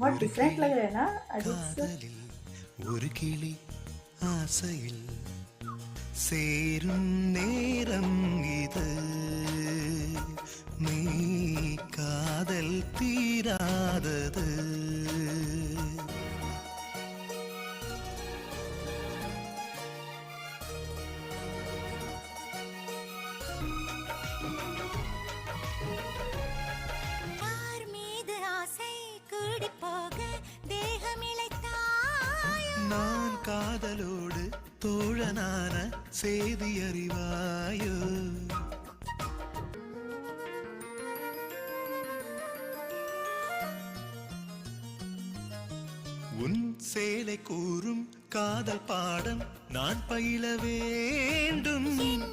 बहुत ஒரு डिफरेंट लग கிளி रहा है ना अजीत सर। காதலில் ஒரு கிளி ஆசையில் சேரும் நேரம் இது நீ காதல் தீராதது யார் மீது ஆசை கூடி போக தேகம் இழைத்தாயோ நான் காதலோடு தோழனான செய்தி அறிவாயோ உன் சேலை கூறும் காதல் பாடம் நான் பயில வேண்டும் என்